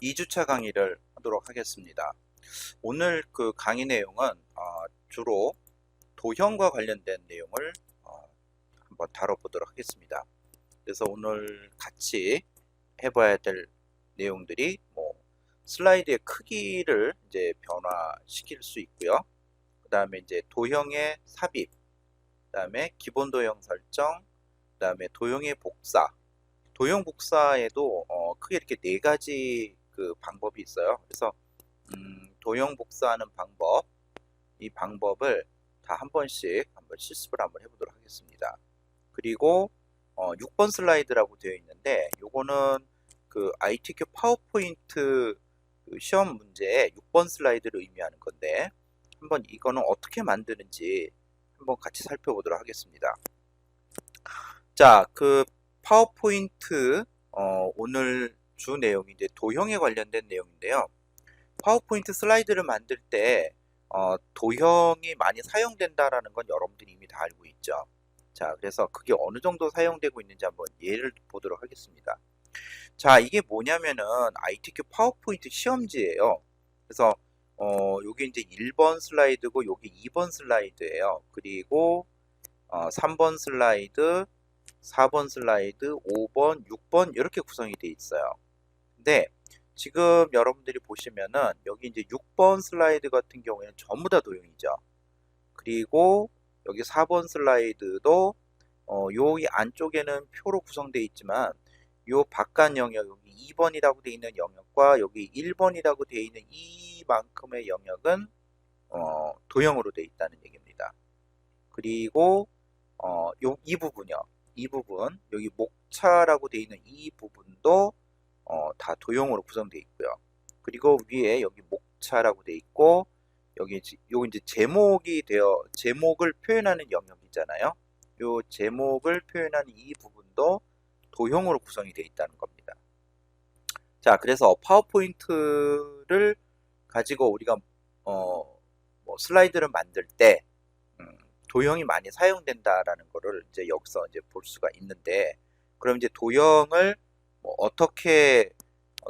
2주차 강의를 하도록 하겠습니다. 오늘 그 강의 내용은 주로 도형과 관련된 내용을 한번 다뤄보도록 하겠습니다. 그래서 오늘 같이 해봐야 될 내용들이 슬라이드의 크기를 이제 변화시킬 수 있고요. 그 다음에 이제 도형의 삽입, 그 다음에 기본 도형 설정, 그 다음에 도형의 복사. 도형 복사에도 크게 이렇게 네 가지 그 방법이 있어요. 그래서 도형 복사하는 방법, 이 방법을 다 한 번씩 한번 실습을 한번 해보도록 하겠습니다. 그리고 6번 슬라이드라고 되어 있는데 요거는 그 ITQ 파워포인트 그 시험 문제의 6번 슬라이드를 의미하는 건데 한번 이거는 어떻게 만드는지 한번 같이 살펴보도록 하겠습니다. 자, 그 파워포인트 오늘 주 내용이 이제 도형에 관련된 내용인데요. 파워포인트 슬라이드를 만들 때 도형이 많이 사용된다라는 건 여러분들이 이미 다 알고 있죠. 자, 그래서 그게 어느 정도 사용되고 있는지 한번 예를 보도록 하겠습니다. 자, 이게 뭐냐면은 ITQ 파워포인트 시험지예요. 그래서 요게 이제 1번 슬라이드고 요게 2번 슬라이드예요. 그리고 3번 슬라이드, 4번 슬라이드, 5번, 6번 이렇게 구성이 되어 있어요. 근데 지금 여러분들이 보시면은 여기 이제 6번 슬라이드 같은 경우에는 전부 다 도형이죠. 그리고 여기 4번 슬라이드도 요 안쪽에는 표로 구성되어 있지만 요 바깥 영역 여기 2번이라고 되어 있는 영역과 여기 1번이라고 되어 있는 이만큼의 영역은 도형으로 되어 있다는 얘기입니다. 그리고 이 부분이요. 이 부분 여기 목차라고 되어 있는 이 부분도 다 도형으로 구성되어 있고요. 그리고 위에 여기 목차라고 되어 있고 여기 요 이제 제목을 표현하는 영역이잖아요. 요 제목을 표현하는 이 부분도 도형으로 구성이 되어 있다는 겁니다. 자, 그래서 파워포인트를 가지고 우리가 슬라이드를 만들 때 도형이 많이 사용된다라는 거를 이제 여기서 이제 볼 수가 있는데, 그럼 이제 도형을 어떻게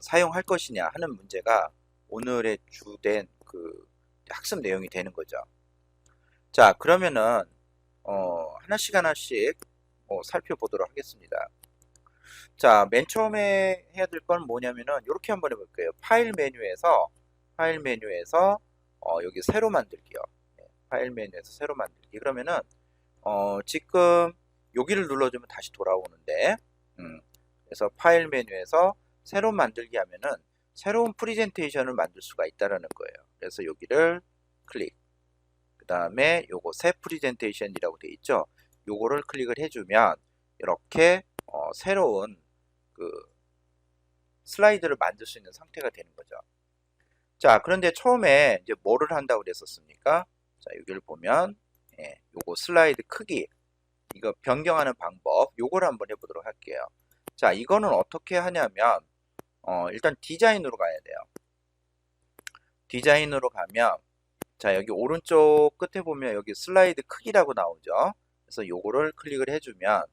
사용할 것이냐 하는 문제가 오늘의 주된 그 학습 내용이 되는 거죠. 자, 그러면은 하나씩 살펴보도록 하겠습니다. 자, 맨 처음에 해야 될 건 뭐냐면은 이렇게 한번 해볼게요. 파일 메뉴에서 여기 새로 만들기요. 네, 파일 메뉴에서 새로 만들기. 그러면은 지금 여기를 눌러주면 다시 돌아오는데, 그래서 파일 메뉴에서 새로 만들기 하면은 새로운 프레젠테이션을 만들 수가 있다라는 거예요. 그래서 여기를 클릭. 그 다음에 요거 새 프레젠테이션이라고 되어 있죠. 요거를 클릭을 해주면 이렇게 새로운 그 슬라이드를 만들 수 있는 상태가 되는 거죠. 자, 그런데 처음에 이제 뭐를 한다고 그랬었습니까? 자, 여기를 보면 요거 슬라이드 크기 이거 변경하는 방법 요거를 한번 해보도록 할게요. 자, 이거는 어떻게 하냐면 일단 디자인으로 가야 돼요. 디자인으로 가면 자, 여기 오른쪽 끝에 보면 여기 슬라이드 크기라고 나오죠. 그래서 요거를 클릭을 해주면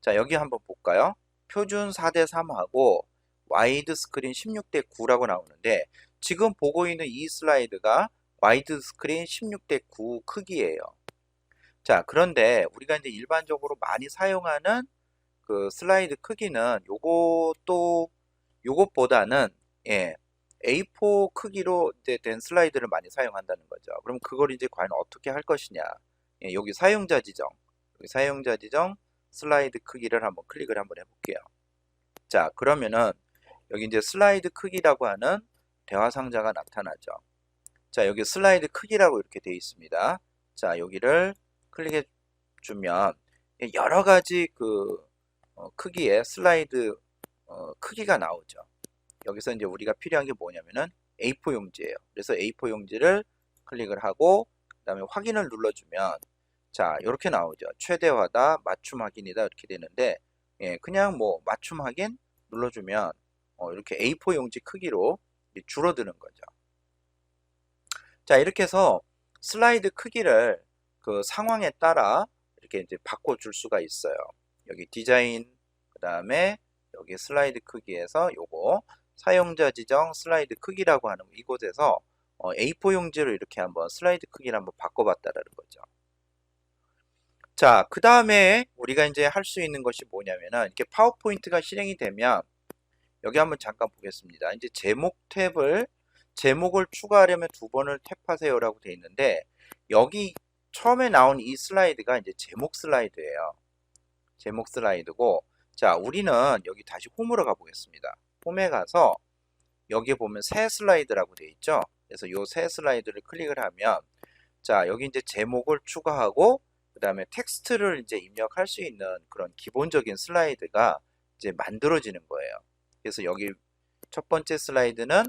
자, 여기 한번 볼까요? 표준 4:3하고 와이드 스크린 16:9라고 나오는데 지금 보고 있는 이 슬라이드가 와이드 스크린 16:9 크기예요. 자, 그런데 우리가 이제 일반적으로 많이 사용하는 그 슬라이드 크기는 요것보다는 A4 크기로 이제 된 슬라이드를 많이 사용한다는 거죠. 그럼 그걸 이제 과연 어떻게 할 것이냐? 여기 사용자 지정 슬라이드 크기를 한번 클릭을 한번 해볼게요. 자, 그러면은 여기 이제 슬라이드 크기라고 하는 대화 상자가 나타나죠. 자, 여기 슬라이드 크기라고 이렇게 되어 있습니다. 자, 여기를 클릭해 주면 여러 가지 그 크기의 슬라이드 크기가 나오죠. 여기서 이제 우리가 필요한 게 뭐냐면은 A4 용지예요. 그래서 A4 용지를 클릭을 하고 그다음에 확인을 눌러주면 자, 이렇게 나오죠. 최대화다, 맞춤 확인이다 이렇게 되는데 그냥 맞춤 확인 눌러주면 이렇게 A4 용지 크기로 줄어드는 거죠. 자, 이렇게 해서 슬라이드 크기를 그 상황에 따라 이렇게 이제 바꿔줄 수가 있어요. 여기 디자인, 그 다음에 여기 슬라이드 크기에서 요거 사용자 지정 슬라이드 크기라고 하는 이곳에서 A4 용지로 이렇게 한번 슬라이드 크기를 한번 바꿔봤다라는 거죠. 자, 그 다음에 우리가 이제 할 수 있는 것이 뭐냐면은 이렇게 파워포인트가 실행이 되면 여기 한번 잠깐 보겠습니다. 이제 제목을 추가하려면 2번을 탭하세요라고 되어 있는데 여기 처음에 나온 이 슬라이드가 이제 제목 슬라이드예요. 제목 슬라이드고, 자, 우리는 여기 다시 홈으로 가보겠습니다. 홈에 가서 여기에 보면 새 슬라이드라고 되어 있죠. 그래서 이 새 슬라이드를 클릭을 하면, 자, 여기 이제 제목을 추가하고 그 다음에 텍스트를 이제 입력할 수 있는 그런 기본적인 슬라이드가 이제 만들어지는 거예요. 그래서 여기 첫 번째 슬라이드는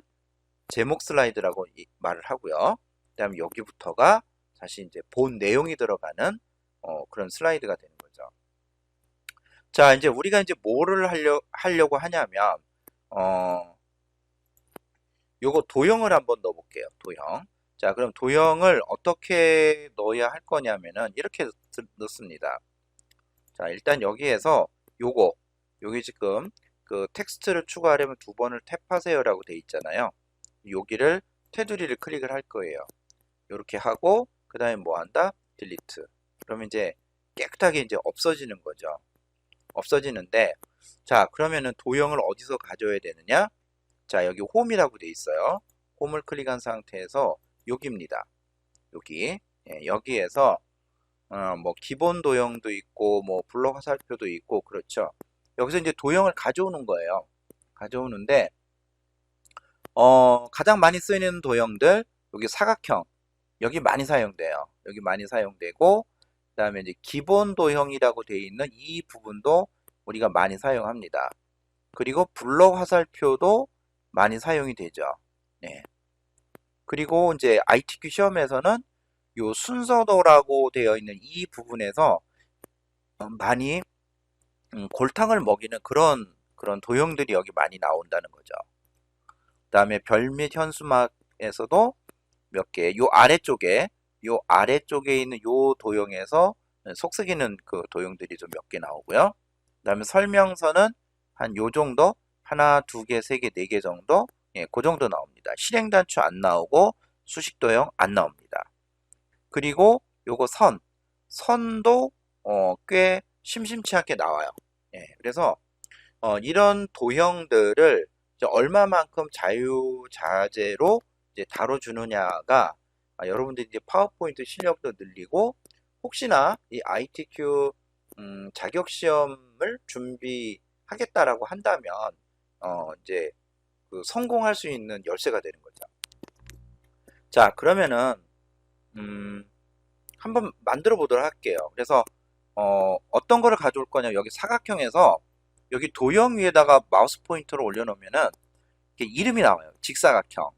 제목 슬라이드라고 말을 하고요. 그 다음에 여기부터가 다시 이제 본 내용이 들어가는 그런 슬라이드가 되는 거죠. 자, 이제 우리가 이제 뭐를 하려고 하냐면, 요거 도형을 한번 넣어볼게요. 도형. 자, 그럼 도형을 어떻게 넣어야 할 거냐면은 이렇게 넣습니다. 자, 일단 여기에서 여기 지금 그 텍스트를 추가하려면 2번을 탭하세요라고 돼 있잖아요. 여기를 테두리를 클릭을 할 거예요. 이렇게 하고 그 다음에 뭐 한다? 딜리트. 그러면 이제 깨끗하게 이제 없어지는 거죠. 없어지는데, 자, 그러면은 도형을 어디서 가져야 되느냐? 자, 여기 홈이라고 돼 있어요. 홈을 클릭한 상태에서 여기입니다. 여기. 예, 여기에서 뭐 기본 도형도 있고 뭐 블록 화살표도 있고 그렇죠. 여기서 이제 도형을 가져오는 거예요. 가져오는데 가장 많이 쓰이는 도형들 여기 사각형 여기 많이 사용돼요. 여기 많이 사용되고 그 다음에 이제 기본 도형이라고 되어 있는 이 부분도 우리가 많이 사용합니다. 그리고 블록 화살표도 많이 사용이 되죠. 네. 그리고 이제 ITQ 시험에서는 요 순서도라고 되어 있는 이 부분에서 많이 골탕을 먹이는 그런 도형들이 여기 많이 나온다는 거죠. 그 다음에 별 및 현수막에서도 몇 개, 요 아래쪽에 있는 요 도형에서 속삭이는 그 도형들이 좀 몇 개 나오고요. 그 다음에 설명서는 한 요 정도, 하나, 두 개, 세 개, 네 개 정도, 예, 그 정도 나옵니다. 실행단추 안 나오고 수식 도형 안 나옵니다. 그리고 요거 선도 꽤 심심치 않게 나와요. 예, 그래서 이런 도형들을 이제 얼마만큼 자유자재로 이제 다뤄주느냐가 여러분들이 이제 파워포인트 실력도 늘리고 혹시나 이 ITQ 자격 시험을 준비하겠다라고 한다면 이제 그 성공할 수 있는 열쇠가 되는 거죠. 자, 그러면은 한번 만들어 보도록 할게요. 그래서 어떤 거를 가져올 거냐, 여기 사각형에서 여기 도형 위에다가 마우스 포인터를 올려놓으면은 이렇게 이름이 나와요. 직사각형.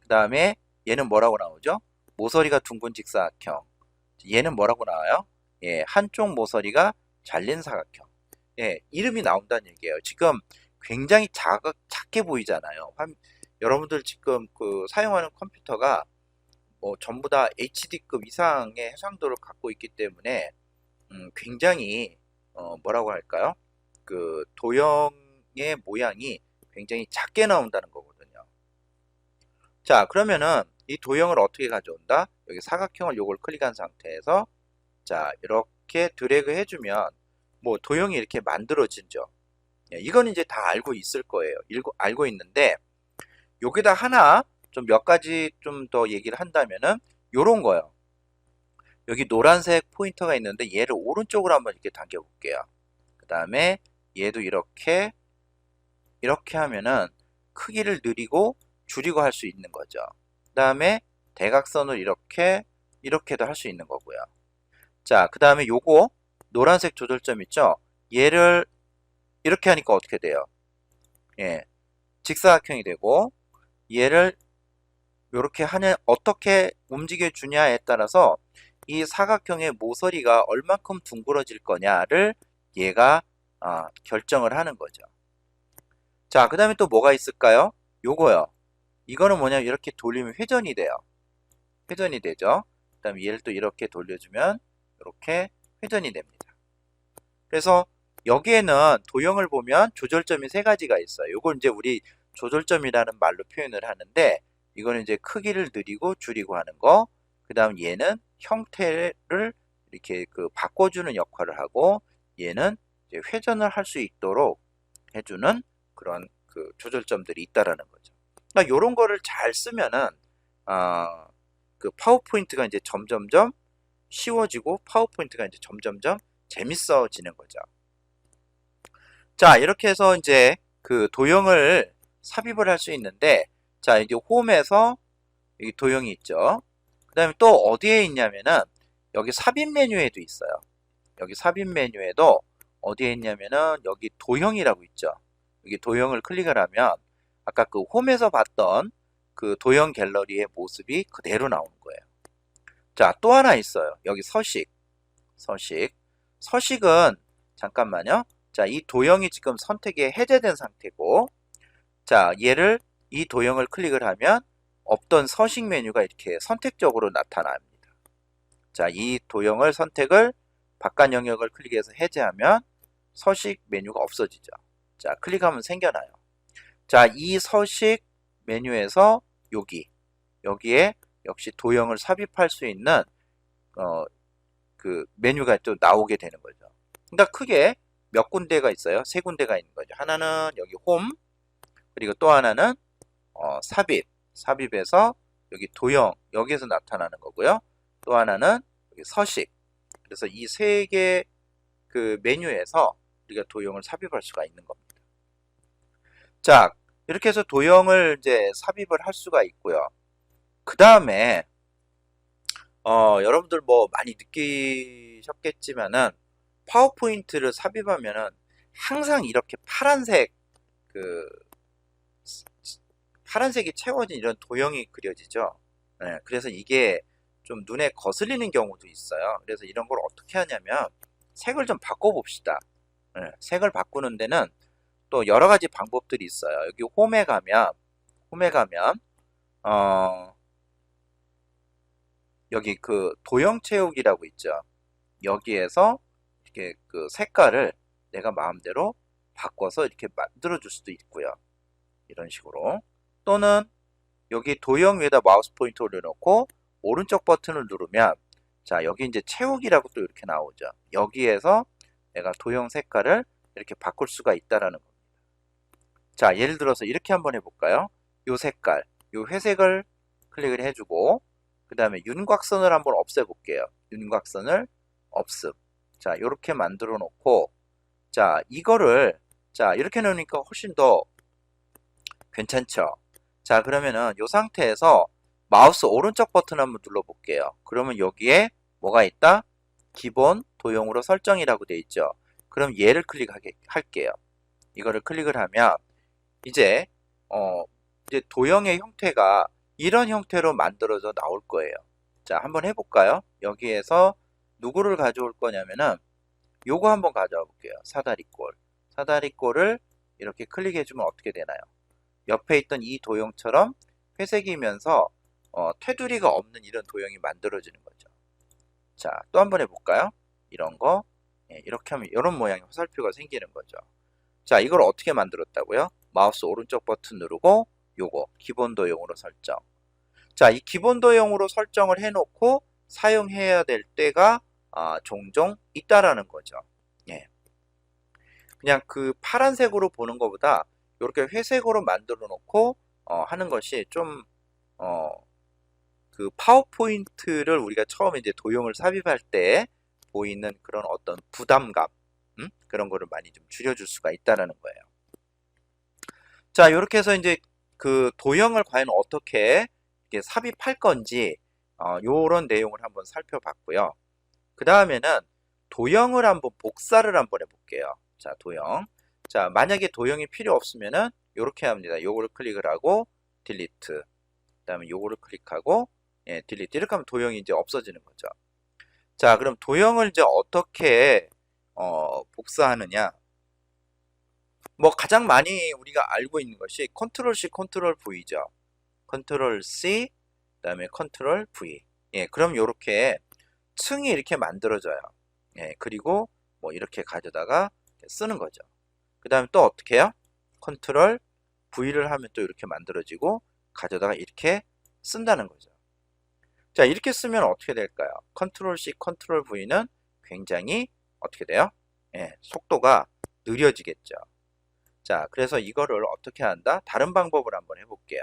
그 다음에 얘는 뭐라고 나오죠? 모서리가 둥근 직사각형. 얘는 뭐라고 나와요? 예, 한쪽 모서리가 잘린 사각형. 예, 이름이 나온다는 얘기예요. 지금 굉장히 작게 보이잖아요. 여러분들 지금 그 사용하는 컴퓨터가 뭐 전부 다 HD급 이상의 해상도를 갖고 있기 때문에 굉장히 뭐라고 할까요? 그 도형의 모양이 굉장히 작게 나온다는 거거든요. 자, 그러면은 이 도형을 어떻게 가져온다? 여기 사각형을 요걸 클릭한 상태에서 자, 이렇게 드래그 해주면 뭐 도형이 이렇게 만들어지죠. 예, 이건 이제 다 알고 있을 거예요. 알고 있는데 여기다 하나 좀 몇 가지 좀 더 얘기를 한다면은 요런 거요. 여기 노란색 포인터가 있는데 얘를 오른쪽으로 한번 이렇게 당겨 볼게요. 그 다음에 얘도 이렇게 하면은 크기를 늘리고 줄이고 할 수 있는 거죠. 그 다음에 대각선을 이렇게도 할 수 있는 거고요. 자, 그 다음에 요거 노란색 조절점 있죠? 얘를 이렇게 하니까 어떻게 돼요? 예, 직사각형이 되고 얘를 이렇게 하냐, 어떻게 움직여 주냐에 따라서 이 사각형의 모서리가 얼만큼 둥그러질 거냐를 얘가 결정을 하는 거죠. 자, 그 다음에 또 뭐가 있을까요? 요거요. 이거는 뭐냐면 이렇게 돌리면 회전이 돼요. 회전이 되죠. 그 다음에 얘를 또 이렇게 돌려주면 이렇게 회전이 됩니다. 그래서 여기에는 도형을 보면 조절점이 세 가지가 있어요. 요걸 이제 우리 조절점이라는 말로 표현을 하는데, 이거는 이제 크기를 늘리고 줄이고 하는 거, 그 다음 얘는 형태를 이렇게 그 바꿔주는 역할을 하고, 얘는 이제 회전을 할 수 있도록 해주는 그런 그 조절점들이 있다라는 거죠. 그러니까 이런 거를 잘 쓰면은 그 파워포인트가 이제 점점점 쉬워지고 파워포인트가 이제 점점점 재밌어지는 거죠. 자, 이렇게 해서 이제 그 도형을 삽입을 할 수 있는데, 자, 이제 홈에서 여기 도형이 있죠. 그 다음에 또 어디에 있냐면은 여기 삽입 메뉴에도 있어요. 여기 삽입 메뉴에도 어디에 있냐면은 여기 도형이라고 있죠. 여기 도형을 클릭을 하면 아까 그 홈에서 봤던 그 도형 갤러리의 모습이 그대로 나오는 거예요. 자, 또 하나 있어요. 여기 서식. 서식은 잠깐만요. 자, 이 도형이 지금 선택이 해제된 상태고, 자, 얘를 이 도형을 클릭을 하면 없던 서식 메뉴가 이렇게 선택적으로 나타납니다. 자, 이 도형을 선택을 바깥 영역을 클릭해서 해제하면 서식 메뉴가 없어지죠. 자, 클릭하면 생겨나요. 자, 이 서식 메뉴에서 여기에 역시 도형을 삽입할 수 있는 그 메뉴가 또 나오게 되는 거죠. 그러니까 크게 몇 군데가 있어요? 세 군데가 있는 거죠. 하나는 여기 홈, 그리고 또 하나는 삽입에서 여기 도형, 여기에서 나타나는 거고요. 또 하나는 여기 서식. 그래서 이 세 개 그 메뉴에서 우리가 도형을 삽입할 수가 있는 겁니다. 자, 이렇게 해서 도형을 이제 삽입을 할 수가 있고요. 그 다음에 여러분들 뭐 많이 느끼셨겠지만은 파워포인트를 삽입하면은 항상 이렇게 파란색이 채워진 이런 도형이 그려지죠. 네, 그래서 이게 좀 눈에 거슬리는 경우도 있어요. 그래서 이런 걸 어떻게 하냐면 색을 좀 바꿔봅시다. 네, 색을 바꾸는 데는 또 여러 가지 방법들이 있어요. 여기 홈에 가면 여기 그 도형 채우기라고 있죠. 여기에서 이렇게 그 색깔을 내가 마음대로 바꿔서 이렇게 만들어 줄 수도 있고요. 이런 식으로. 또는 여기 도형 위에다 마우스 포인터 올려놓고 오른쪽 버튼을 누르면, 자, 여기 이제 채우기라고 또 이렇게 나오죠. 여기에서 내가 도형 색깔을 이렇게 바꿀 수가 있다라는 겁니다. 자, 예를 들어서 이렇게 한번 해볼까요? 요 색깔, 요 회색을 클릭을 해주고, 그 다음에 윤곽선을 한번 없애볼게요. 윤곽선을 없음. 자, 이렇게 만들어 놓고, 자, 이거를, 자, 이렇게 놓으니까 훨씬 더 괜찮죠? 자, 그러면은 이 상태에서 마우스 오른쪽 버튼 한번 눌러볼게요. 그러면 여기에 뭐가 있다? 기본 도형으로 설정이라고 되어 있죠. 그럼 얘를 클릭할게요. 이거를 클릭을 하면 이제 이제 도형의 형태가 이런 형태로 만들어져 나올 거예요. 자, 한번 해볼까요? 여기에서 누구를 가져올 거냐면은 요거 한번 가져와 볼게요. 사다리꼴을 이렇게 클릭해주면 어떻게 되나요? 옆에 있던 이 도형처럼 회색이면서 테두리가 없는 이런 도형이 만들어지는 거죠. 자, 또 한번 해볼까요? 이런 거, 이렇게 하면 이런 모양의 화살표가 생기는 거죠. 자, 이걸 어떻게 만들었다고요? 마우스 오른쪽 버튼 누르고 요거 기본 도형으로 설정. 자, 이 기본 도형으로 설정을 해놓고 사용해야 될 때가 종종 있다라는 거죠. 예. 그냥 그 파란색으로 보는 것보다 이렇게 회색으로 만들어 놓고 하는 것이 좀 그 파워포인트를 우리가 처음에 이제 도형을 삽입할 때 보이는 그런 어떤 부담감, 그런 거를 많이 좀 줄여줄 수가 있다라는 거예요. 자, 이렇게 해서 이제 그 도형을 과연 어떻게 이렇게 삽입할 건지 요런 내용을 한번 살펴봤고요. 그 다음에는 도형을 한번 복사를 한번 해볼게요. 자, 도형. 자, 만약에 도형이 필요 없으면은 요렇게 합니다. 요거를 클릭을 하고 딜리트. 그 다음에 요거를 클릭하고 딜리트. 이렇게 하면 도형이 이제 없어지는 거죠. 자, 그럼 도형을 이제 어떻게 복사하느냐? 뭐 가장 많이 우리가 알고 있는 것이 컨트롤 C, 컨트롤 V죠. 컨트롤 C, 그 다음에 컨트롤 V. 예, 그럼 요렇게 층이 이렇게 만들어져요. 예, 그리고 뭐 이렇게 가져다가 쓰는 거죠. 그 다음에 또 어떻게 해요? 컨트롤 V를 하면 또 이렇게 만들어지고 가져다가 이렇게 쓴다는 거죠. 자, 이렇게 쓰면 어떻게 될까요? 컨트롤 C, 컨트롤 V는 굉장히 어떻게 돼요? 예, 속도가 느려지겠죠. 자, 그래서 이거를 어떻게 한다? 다른 방법을 한번 해볼게요.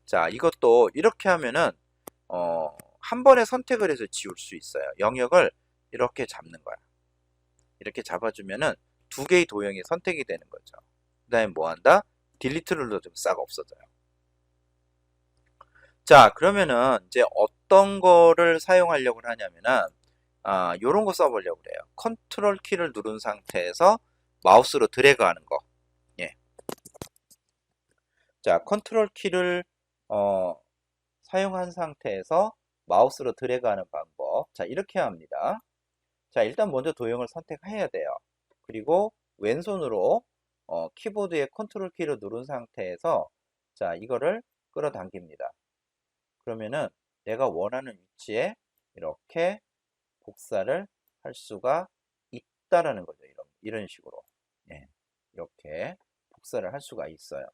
자, 이것도 이렇게 하면은 한 번에 선택을 해서 지울 수 있어요. 영역을 이렇게 잡는 거야. 이렇게 잡아주면은 두 개의 도형이 선택이 되는 거죠. 그 다음에 뭐 한다? 딜리트를 눌러주면 싹 없어져요. 자, 그러면은 이제 어떤 거를 사용하려고 하냐면은 요런 거 써보려고 그래요. 컨트롤 키를 누른 상태에서 마우스로 드래그 하는 거. 예. 자, 컨트롤 키를 사용한 상태에서 마우스로 드래그 하는 방법. 자, 이렇게 합니다. 자, 일단 먼저 도형을 선택해야 돼요. 그리고 왼손으로 키보드의 컨트롤 키를 누른 상태에서 자, 이거를 끌어당깁니다. 그러면은 내가 원하는 위치에 이렇게 복사를 할 수가 있다라는 거죠. 이런 식으로. 예, 이렇게 복사를 할 수가 있어요.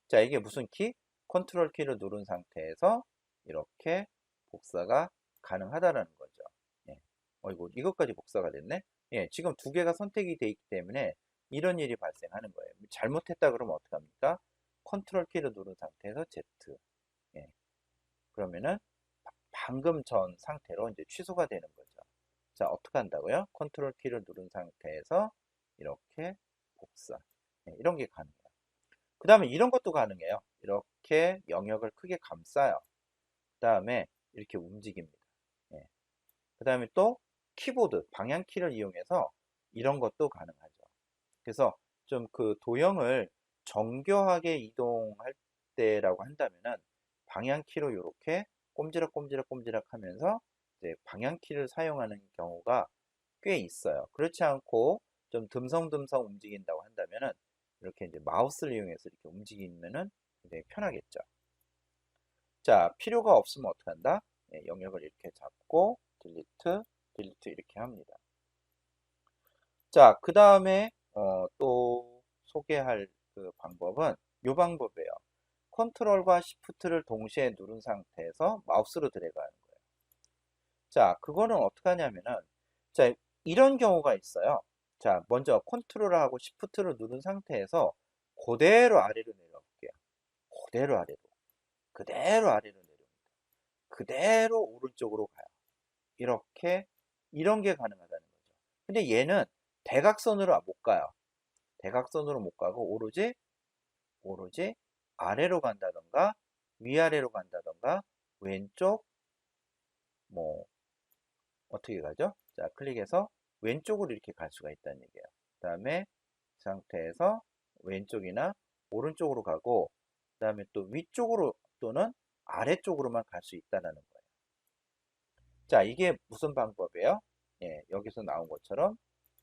자, 이게 무슨 키? 컨트롤 키를 누른 상태에서 이렇게 복사가 가능하다라는 거죠. 예. 이것까지 복사가 됐네? 예, 지금 두 개가 선택이 되어 있기 때문에 이런 일이 발생하는 거예요. 잘못했다 그러면 어떡합니까? 컨트롤 키를 누른 상태에서 Z. 예. 그러면은 방금 전 상태로 이제 취소가 되는 거죠. 자, 어떻게 한다고요? 컨트롤 키를 누른 상태에서 이렇게 복사. 예, 이런 게 가능해요. 그 다음에 이런 것도 가능해요. 이렇게 영역을 크게 감싸요. 그 다음에 이렇게 움직입니다. 예. 그 다음에 또 키보드, 방향키를 이용해서 이런 것도 가능하죠. 그래서 좀 그 도형을 정교하게 이동할 때라고 한다면은 방향키로 이렇게 꼼지락꼼지락 하면서 이제 방향키를 사용하는 경우가 꽤 있어요. 그렇지 않고 좀 듬성듬성 움직인다고 한다면은 이렇게 이제 마우스를 이용해서 이렇게 움직이면은 굉장히 편하겠죠. 자, 필요가 없으면 어떻게 한다? 예, 영역을 이렇게 잡고 딜리트, 딜리트 이렇게 합니다. 자, 그 다음에 또 소개할 그 방법은 이 방법이에요. 컨트롤과 시프트를 동시에 누른 상태에서 마우스로 드래그하는 거예요. 자, 그거는 어떻게 하냐면은 자, 이런 경우가 있어요. 자, 먼저 컨트롤하고 시프트를 누른 상태에서 그대로 아래로 내려볼게요. 그대로 아래로. 그대로 아래로 내려옵니다. 그대로 오른쪽으로 가요. 이렇게 이런 게 가능하다는 거죠. 근데 얘는 대각선으로 못 가요. 대각선으로 못 가고 오로지 아래로 간다던가 위아래로 간다던가 왼쪽 뭐 어떻게 가죠? 자, 클릭해서 왼쪽으로 이렇게 갈 수가 있다는 얘기예요. 그 다음에 상태에서 왼쪽이나 오른쪽으로 가고 그 다음에 또 위쪽으로 또는 아래쪽으로만 갈 수 있다는 거예요. 자, 이게 무슨 방법이에요? 예, 여기서 나온 것처럼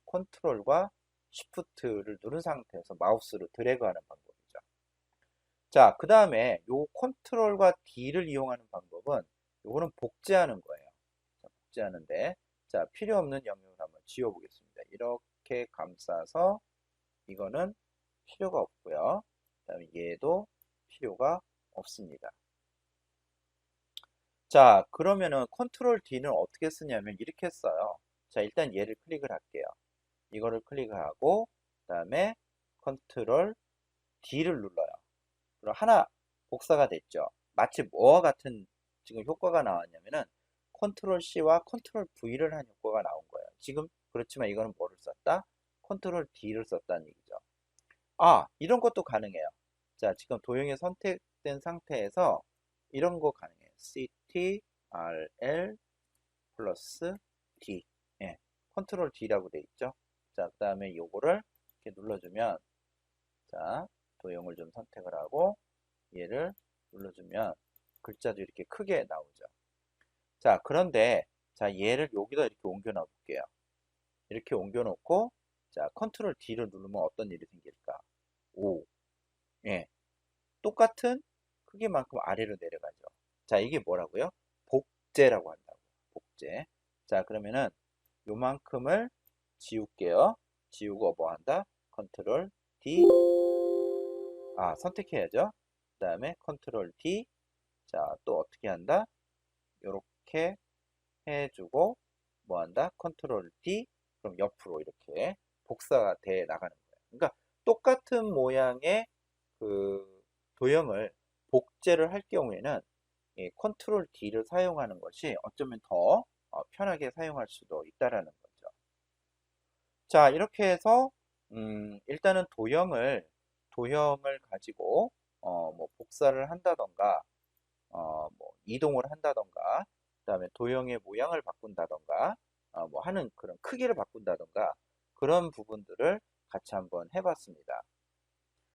컨트롤과 시프트를 누른 상태에서 마우스로 드래그하는 방법이죠. 자, 그 다음에 요 컨트롤과 D를 이용하는 방법은 요거는 복제하는 거예요. 자, 복제하는데 자, 필요 없는 영역을 한번 지워보겠습니다. 이렇게 감싸서 이거는 필요가 없고요. 그 다음에 얘도 필요가 없습니다. 자, 그러면은 컨트롤 D는 어떻게 쓰냐면 이렇게 써요. 자, 일단 얘를 클릭을 할게요. 이거를 클릭하고 그 다음에 컨트롤 D를 눌러요. 그럼 하나 복사가 됐죠. 마치 뭐와 같은 지금 효과가 나왔냐면은 컨트롤 C와 컨트롤 V를 한 효과가 나온 거예요. 지금 그렇지만 이거는 뭐를 썼다? 컨트롤 D를 썼다는 얘기죠. 아, 이런 것도 가능해요. 자, 지금 도형이 선택된 상태에서 이런 거 가능해요. CTRL 플러스 D. 예, 컨트롤 D라고 돼 있죠. 자, 그 다음에 요거를 이렇게 눌러주면 자, 도형을 좀 선택을 하고 얘를 눌러주면 글자도 이렇게 크게 나오죠. 자, 그런데 자, 얘를 여기다 이렇게 옮겨 놔 볼게요. 이렇게 옮겨 놓고 자, 컨트롤 D를 누르면 어떤 일이 생길까? 오. 예. 똑같은 크기만큼 아래로 내려가죠. 자, 이게 뭐라고요? 복제라고 한다고. 복제. 자, 그러면은 요만큼을 지울게요. 지우고 뭐 한다? 컨트롤 D. 선택해야죠. 그 다음에 컨트롤 D. 자, 또 어떻게 한다? 요렇게 해주고, 뭐 한다? 컨트롤 D. 그럼 옆으로 이렇게 복사가 돼 나가는 거예요. 그러니까 똑같은 모양의 그 도형을 복제를 할 경우에는 이 컨트롤 D를 사용하는 것이 어쩌면 더 편하게 사용할 수도 있다라는 거죠. 자, 이렇게 해서 일단은 도형을 가지고 뭐 복사를 한다던가 뭐 이동을 한다던가 그다음에 도형의 모양을 바꾼다던가 뭐 하는 그런 크기를 바꾼다던가 그런 부분들을 같이 한번 해봤습니다.